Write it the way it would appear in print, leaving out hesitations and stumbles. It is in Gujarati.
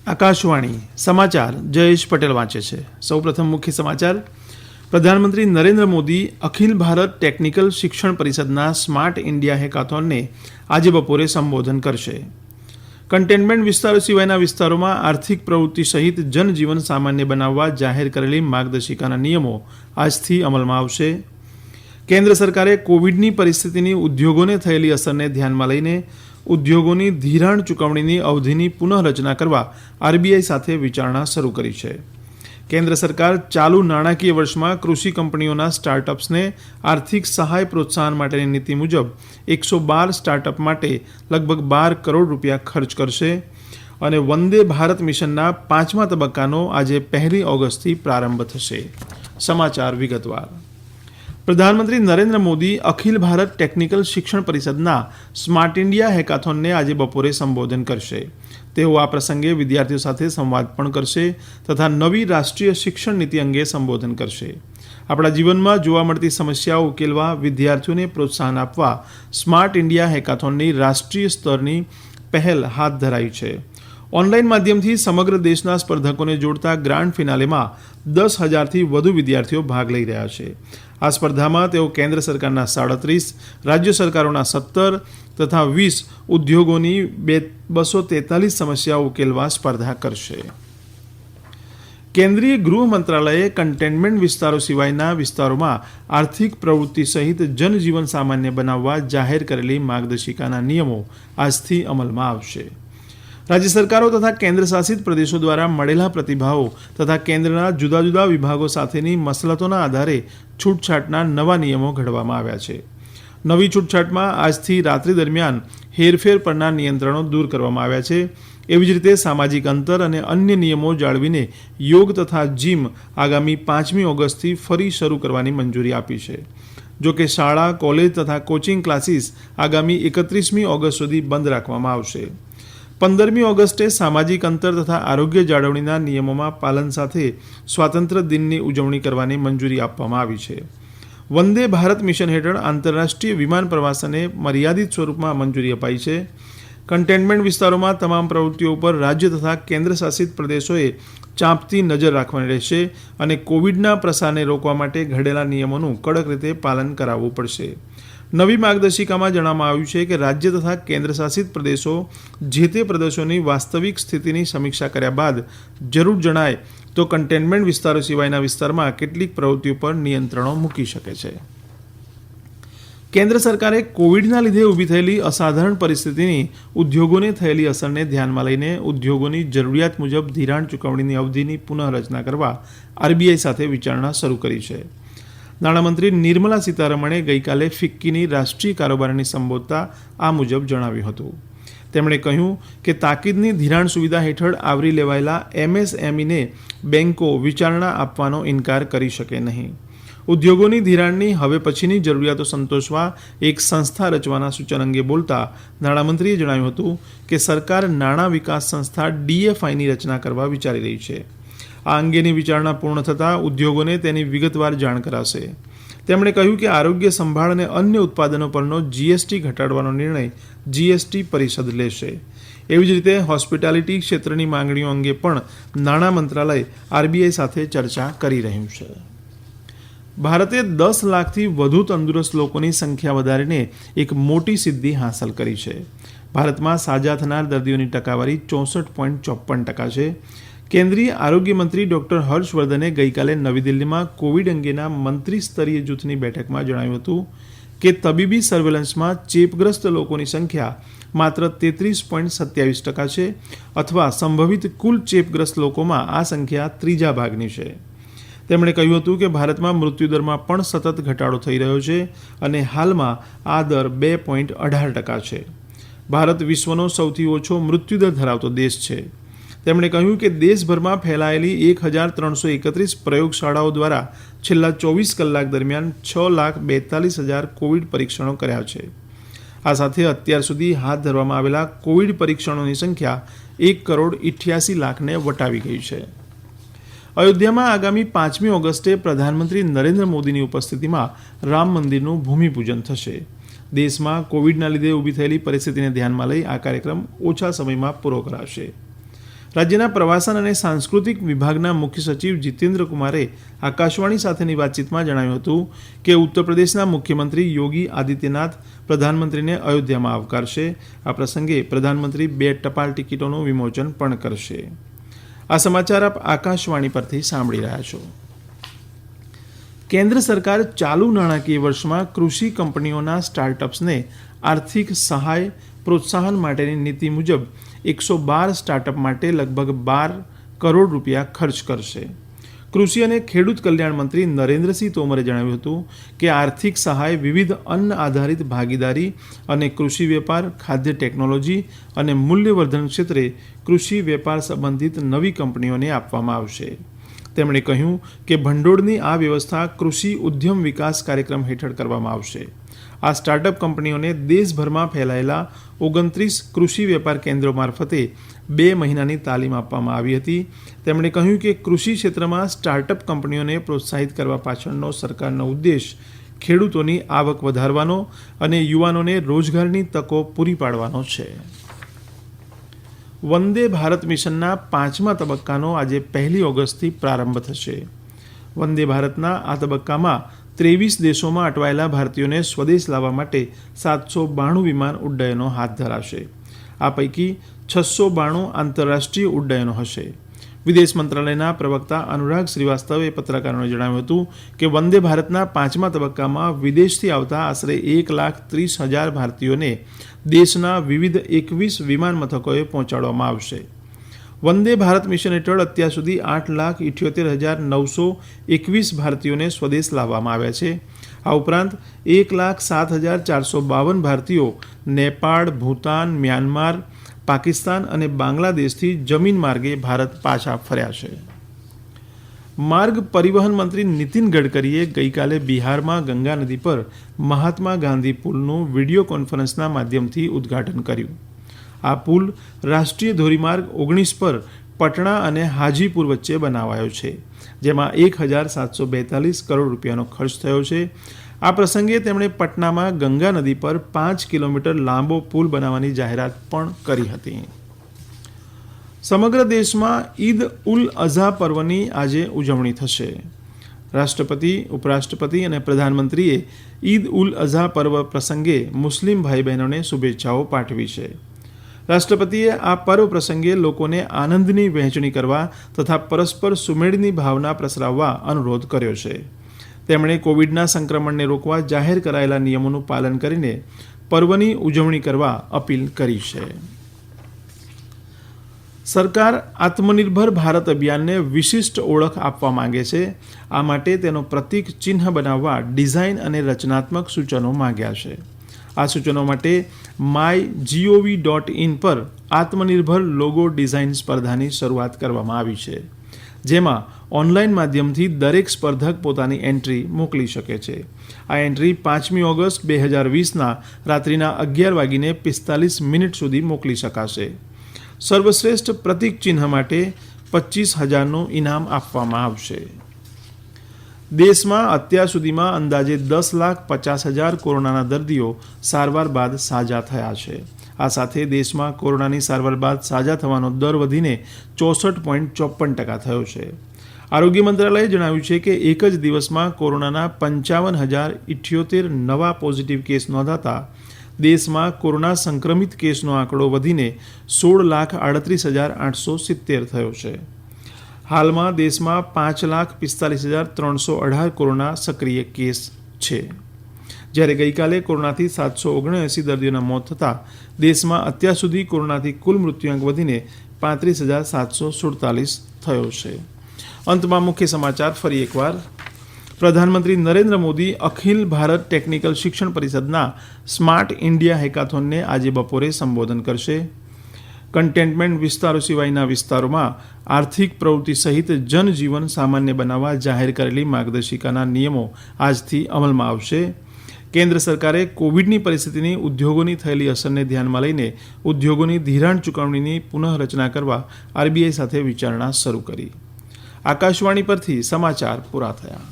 આકાશવાણી સમાચાર જયેશ પટેલ વાંચે છે. સૌપ્રથમ મુખ્ય સમાચાર. પ્રધાનમંત્રી નરેન્દ્ર મોદી અખિલ ભારત ટેકનિકલ શિક્ષણ પરિષદના સ્માર્ટ ઇન્ડિયા હેકાથોનને આજે બપોરે સંબોધન કરશે. કન્ટેનમેન્ટ વિસ્તારો સિવાયના વિસ્તારોમાં આર્થિક પ્રવૃત્તિ સહિત જનજીવન સામાન્ય બનાવવા જાહેર કરેલી માર્ગદર્શિકાના નિયમો આજથી અમલમાં આવશે. કેન્દ્ર સરકારે કોવિડની પરિસ્થિતિની ઉદ્યોગોને થયેલી અસરને ધ્યાનમાં લઈને ઉદ્યોગોની ધિરાણ ચૂકવણીની અવધિની પુનઃરચના કરવા આરબીઆઈ સાથે વિચારણા શરૂ કરી છે. કેન્દ્ર સરકાર ચાલુ નાણાકીય વર્ષમાં કૃષિ કંપનીઓના સ્ટાર્ટઅપ્સને આર્થિક સહાય પ્રોત્સાહન માટેની નીતિ મુજબ 112 સ્ટાર્ટઅપ માટે લગભગ 12 કરોડ રૂપિયા ખર્ચ કરશે અને વંદે ભારત મિશનના 5મા તબક્કાનો આજે 1 ઓગસ્ટથી પ્રારંભ થશે. સમાચાર વિગતવાર. પ્રધાનમંત્રી નરેન્દ્ર મોદી અખિલ ભારત ટેકનિકલ શિક્ષણ પરિષદના સ્માર્ટ ઇન્ડિયા હેકાથોનને આજે બપોરે સંબોધન કરશે. તેઓ આ પ્રસંગે વિદ્યાર્થીઓ સાથે સંવાદ પણ કરશે તથા નવી રાષ્ટ્રીય શિક્ષણ નીતિ અંગે સંબોધન કરશે. આપણા જીવનમાં જોવા મળતી સમસ્યાઓ ઉકેલવા વિદ્યાર્થીઓને પ્રોત્સાહન આપવા સ્માર્ટ ઇન્ડિયા હેકાથોનની રાષ્ટ્રીય સ્તરની પહેલ હાથ ધરાઈ છે. ઓનલાઈન માધ્યમથી સમગ્ર દેશના સ્પર્ધકોને જોડતા ગ્રાન્ડ ફિનાલેમાં 10,000થી વધુ વિદ્યાર્થીઓ ભાગ લઈ રહ્યા છે. આ સ્પર્ધામાં તેઓ કેન્દ્ર સરકારના 37, રાજ્ય સરકારોના 17 તથા 20 ઉદ્યોગોની 243 સમસ્યાઓ ઉકેલવા સ્પર્ધા કરશે. કેન્દ્રીય ગૃહ મંત્રાલયે કન્ટેનમેન્ટ વિસ્તારો સિવાયના વિસ્તારોમાં આર્થિક પ્રવૃત્તિ સહિત જનજીવન સામાન્ય બનાવવા જાહેર કરેલી માર્ગદર્શિકાના નિયમો આજથી અમલમાં આવશે. રાજ્ય સરકારો તથા કેન્દ્ર શાસિત પ્રદેશો દ્વારા મળેલા પ્રતિભાવો તથા કેન્દ્રના જુદા જુદા વિભાગો સાથેની મસલતોના આધારે છૂટછાટના નવા નિયમો ઘડવામાં આવ્યા છે. નવી છૂટછાટમાં આજથી રાત્રિ દરમિયાન હેરફેર પરના નિયંત્રણો દૂર કરવામાં આવ્યા છે. એવી જ રીતે સામાજિક અંતર અને અન્ય નિયમો જાળવીને યોગ તથા જીમ આગામી 5મી ઓગસ્ટથી ફરી શરૂ કરવાની મંજૂરી આપી છે. જોકે શાળા, કોલેજ તથા કોચિંગ ક્લાસીસ આગામી 31મી ઓગસ્ટ સુધી બંધ રાખવામાં આવશે. 15મી ઓગસ્ટે સામાજિક અંતર તથા આરોગ્ય જાળવણીના નિયમોમાં પાલન સાથે સ્વાતંત્ર્ય દિનની ઉજવણી કરવાની મંજૂરી આપવામાં આવી છે. વંદે ભારત મિશન હેઠળ આંતરરાષ્ટ્રીય વિમાન પ્રવાસને મર્યાદિત સ્વરૂપમાં મંજૂરી અપાઈ છે. કન્ટેનમેન્ટ વિસ્તારોમાં તમામ પ્રવૃત્તિઓ ઉપર રાજ્ય તથા કેન્દ્ર શાસિત પ્રદેશોએ ચાંપતી નજર રાખવાની રહેશે અને કોવિડના પ્રસારને રોકવા માટે ઘડેલા નિયમોનું કડક રીતે પાલન કરાવવું પડશે. નવી માર્ગદર્શિકામાં જણાવવામાં આવ્યું છે કે રાજ્ય તથા કેન્દ્ર શાસિત પ્રદેશો જે તે પ્રદેશોની વાસ્તવિક સ્થિતિની સમીક્ષા કર્યા બાદ જરૂર જણાય તો કન્ટેનમેન્ટ વિસ્તારો સિવાયના વિસ્તારમાં કેટલીક પ્રવૃત્તિઓ પર નિયંત્રણો મૂકી શકે છે. કેન્દ્ર સરકારે કોવિડના લીધે ઊભી થયેલી અસાધારણ પરિસ્થિતિની ઉદ્યોગોને થયેલી અસરને ધ્યાનમાં લઈને ઉદ્યોગોની જરૂરિયાત મુજબ ધિરાણ ચૂકવણીની અવધિની પુનઃરચના કરવા આરબીઆઈ સાથે વિચારણા શરૂ કરી છે. નાણામંત્રી નિર્મલા સીતારમણે ગઈકાલે ફિક્કીની રાષ્ટ્રીય કારોબારીને સંબોધતા આ મુજબ જણાવ્યું હતું. તેમણે કહ્યું કે તાકીદની ધિરાણ સુવિધા હેઠળ આવરી લેવાયેલા એમએસએમઈને બેન્કો વિચારણા આપવાનો ઇનકાર કરી શકે નહીં. ઉદ્યોગોની ધિરાણની હવે પછીની જરૂરિયાતો સંતોષવા એક સંસ્થા રચવાના સૂચન અંગે બોલતા નાણામંત્રીએ જણાવ્યું હતું કે સરકાર નાણાં વિકાસ સંસ્થા ડીએફઆઈની રચના કરવા વિચારી રહી છે. આ અંગેની વિચારણા પૂર્ણ થતાં ઉદ્યોગોને તેની વિગતવાર જાણ કરાશે. તેમણે કહ્યું કે આરોગ્ય સંભાળ અને અન્ય ઉત્પાદનો પરનો જીએસટી ઘટાડવાનો નિર્ણય જીએસટી પરિષદ લેશે. એવી જ રીતે હોસ્પિટાલિટી ક્ષેત્રની માંગણીઓ અંગે પણ નાણાં મંત્રાલય આરબીઆઈ સાથે ચર્ચા કરી રહ્યું છે. ભારતે 10 લાખથી વધુ તંદુરસ્ત લોકોની સંખ્યા વધારીને એક મોટી સિદ્ધિ હાંસલ કરી છે. ભારતમાં સાજા થનાર દર્દીઓની ટકાવારી 64.54% છે. કેન્દ્રીય આરોગ્ય મંત્રી ડોક્ટર હર્ષવર્ધને ગઈકાલે નવી દિલ્હીમાં કોવિડ અંગેના મંત્રી સ્તરીય જૂથની બેઠકમાં જણાવ્યું હતું કે તબીબી સર્વેલન્સમાં ચેપગ્રસ્ત લોકોની સંખ્યા માત્ર 33.27% છે અથવા સંભવિત કુલ ચેપગ્રસ્ત લોકોમાં આ સંખ્યા ત્રીજા ભાગની છે. તેમણે કહ્યું હતું કે ભારતમાં મૃત્યુદરમાં પણ સતત ઘટાડો થઈ રહ્યો છે અને હાલમાં આ દર 2.18% છે. ભારત વિશ્વનો સૌથી ઓછો મૃત્યુદર ધરાવતો દેશ છે. તેમણે કહ્યું કે દેશભરમાં ફેલાયેલી 1,331 પ્રયોગશાળાઓ દ્વારા છેલ્લા 24 કલાક દરમિયાન 6,42,000 કોવિડ પરીક્ષણો કર્યા છે. આ સાથે અત્યાર સુધી હાથ ધરવામાં આવેલા કોવિડ પરીક્ષણોની સંખ્યા 1,88,00,000ને વટાવી ગઈ છે. અયોધ્યામાં આગામી 5મી ઓગસ્ટે પ્રધાનમંત્રી નરેન્દ્ર મોદીની ઉપસ્થિતિમાં રામ મંદિરનું ભૂમિપૂજન થશે. દેશમાં કોવિડના લીધે ઊભી થયેલી પરિસ્થિતિને ધ્યાનમાં લઈ આ કાર્યક્રમ ઓછા સમયમાં પૂરો કરાશે. રાજ્યના પ્રવાસન અને સાંસ્કૃતિક વિભાગના મુખ્ય સચિવ જીતેન્દ્ર કુમારે આકાશવાણી સાથેની વાતચીતમાં જણાવ્યું હતું કે ઉત્તર પ્રદેશના મુખ્યમંત્રી યોગી આદિત્યનાથ પ્રધાનમંત્રીને અયોધ્યામાં આવકારશે. આ પ્રસંગે પ્રધાનમંત્રી 2 ટપાલ ટિકિટોનું વિમોચન પણ કરશે. આ સમાચાર આપ આકાશવાણી પરથી સાંભળી રહ્યા છો. કેન્દ્ર સરકાર ચાલુ નાણાકીય વર્ષમાં કૃષિ કંપનીઓના સ્ટાર્ટઅપ્સને આર્થિક સહાય પ્રોત્સાહન માટેની નીતિ મુજબ 112 સ્ટાર્ટઅપ માટે લગભગ 12 કરોડ રૂપિયા ખર્ચ કરશે. કૃષિ અને ખેડૂત કલ્યાણ મંત્રી નરેન્દ્રસિંહ તોમરે જણાવ્યું હતું કે આર્થિક સહાય વિવિધ અન્ન આધારિત ભાગીદારી અને કૃષિ વેપાર, ખાદ્ય ટેકનોલોજી અને મૂલ્યવર્ધન ક્ષેત્રે કૃષિ વેપાર સંબંધિત નવી કંપનીઓને આપવામાં આવશે. તેમણે કહ્યું કે ભંડોળની આ વ્યવસ્થા કૃષિ ઉદ્યમ વિકાસ કાર્યક્રમ હેઠળ કરવામાં આવશે. આ સ્ટાર્ટઅપ કંપનીઓને દેશભરમાં ફેલાયેલા 29 કૃષિ વેપાર કેન્દ્રો મારફતે 2 મહિનાની તાલીમ આપવામાં આવી હતી. તેમણે કહ્યું કે કૃષિ ક્ષેત્રમાં સ્ટાર્ટઅપ કંપનીઓને પ્રોત્સાહિત કરવા પાછળનો સરકારનો ઉદ્દેશ ખેડૂતોની આવક વધારવાનો અને યુવાનોને રોજગારની તકો પૂરી પાડવાનો છે. વંદે ભારત મિશનના 5મા તબક્કાનો આજે 1 ઓગસ્ટથી પ્રારંભ થશે. વંદે ભારતના આ તબક્કામાં 23 દેશોમાં અટવાયેલા ભારતીયોને સ્વદેશ લાવવા માટે 792 વિમાન ઉડ્ડયનો હાથ ધરાશે. આ પૈકી 692 આંતરરાષ્ટ્રીય ઉડ્ડયનો હશે. વિદેશ મંત્રાલયના પ્રવક્તા અનુરાગ શ્રીવાસ્તવે પત્રકારોને જણાવ્યું હતું કે વંદે ભારતના 5મા તબક્કામાં વિદેશથી આવતા આશરે 1,30,000 ભારતીયોને દેશના વિવિધ 21 વિમાન મથકોએ પહોંચાડવામાં આવશે. વંદે ભારત મિશન હેઠળ અત્યાર સુધી 8,78,921 ભારતીયોને સ્વદેશ લાવવામાં આવ્યા છે. આ ઉપરાંત 1,07,452 ભારતીયો નેપાળ, ભૂતાન, મ્યાનમાર, પાકિસ્તાન અને બાંગ્લાદેશથી જમીન માર્ગે ભારત પાછા ફર્યા છે. માર્ગ પરિવહન મંત્રી નીતિન ગડકરીએ ગઈકાલે બિહારમાં ગંગા નદી પર મહાત્મા ગાંધી પુલનું વિડીયો કોન્ફરન્સના માધ્યમથી ઉદ્ઘાટન કર્યું. આ પુલ રાષ્ટ્રીય ધોરીમાર્ગ 19 પર પટણા અને હાજીપુર વચ્ચે બનાવાયો છે, જેમાં 1,742 કરોડ રૂપિયાનો ખર્ચ થયો છે. આ પ્રસંગે તેમણે પટનામાં ગંગા નદી પર 5 કિલોમીટર લાંબો પુલ બનાવવાની જાહેરાત પણ કરી હતી. સમગ્ર દેશમાં ઈદ ઉલ અઝા પર્વની આજે ઉજવણી થશે. રાષ્ટ્રપતિ, ઉપરાષ્ટ્રપતિ અને પ્રધાનમંત્રીએ ઈદ ઉલ અઝા પર્વ પ્રસંગે મુસ્લિમ ભાઈ બહેનોને શુભેચ્છાઓ પાઠવી છે. રાષ્ટ્રપતિએ આ પર્વ પ્રસંગે લોકોને આનંદની વહેંચણી કરવા તથા પરસ્પર સુમેળની ભાવના પ્રસરાવવા અનુરોધ કર્યો છે. તેમણે કોવિડના સંક્રમણને રોકવા જાહેર કરાયેલા નિયમોનું પાલન કરીને પર્વની ઉજવણી કરવા અપીલ કરી છે. સરકાર આત્મનિર્ભર ભારત અભિયાનને વિશિષ્ટ ઓળખ આપવા માંગે છે. આ માટે તેનો પ્રતીક ચિહ્ન બનાવવા ડિઝાઇન અને રચનાત્મક સૂચનો માંગ્યા છે. આ સૂચનો માટે mygov.in પર આત્મનિર્ભર લોગો ડિઝાઇન સ્પર્ધાની શરૂઆત કરવામાં આવી છે, જેમાં ઓનલાઈન માધ્યમથી દરેક સ્પર્ધક પોતાની એન્ટ્રી મોકલી શકે છે. આ એન્ટ્રી 5મી ઓગસ્ટ 2020ના રાત્રિના 11:45 સુધી મોકલી શકાશે. સર્વશ્રેષ્ઠ પ્રતીક ચિહ્ન માટે 25,000નું ઇનામ આપવામાં આવશે. દેશમાં અત્યાર સુધીમાં અંદાજે 10,50,000 કોરોનાના દર્દીઓ સારવાર બાદ સાજા થયા છે. આ સાથે દેશમાં કોરોનાની સારવાર બાદ સાજા થવાનો દર વધીને 64.54% થયો છે. આરોગ્ય મંત્રાલયે જણાવ્યું છે કે એક જ દિવસમાં કોરોનાના 55,078 નવા પોઝિટિવ કેસ નોંધાતા દેશમાં કોરોના સંક્રમિત કેસનો આંકડો વધીને 16,38,870 થયો છે. હાલમાં દેશમાં 5,45,318 કોરોના સક્રિય કેસ છે, જ્યારે ગઈકાલે કોરોનાથી 779 દર્દીઓના મોત થતાં દેશમાં અત્યાર સુધી કોરોનાથી કુલ મૃત્યુઆંક વધીને 35,747 થયો છે. અંતમાં મુખ્ય સમાચાર ફરી એકવાર. પ્રધાનમંત્રી નરેન્દ્ર મોદી અખિલ ભારત ટેકનિકલ શિક્ષણ પરિષદના સ્માર્ટ ઇન્ડિયા હેકાથોનને આજે બપોરે સંબોધન કરશે. કન્ટેનમેન્ટ વિસ્તારો સિવાયના વિસ્તારોમાં આર્થિક પ્રવૃત્તિ સહિત જનજીવન સામાન્ય બનાવવા જાહેર કરેલી માર્ગદર્શિકાના નિયમો આજથી અમલમાં આવશે. કેન્દ્ર સરકારે કોવિડની પરિસ્થિતિની ઉદ્યોગોની થયેલી અસરને ધ્યાનમાં લઈને ઉદ્યોગોની ધિરાણ ચૂકવણીની પુનઃરચના કરવા આરબીઆઈ સાથે વિચારણા શરૂ કરી. આકાશવાણી પરથી સમાચાર પૂરા થયા.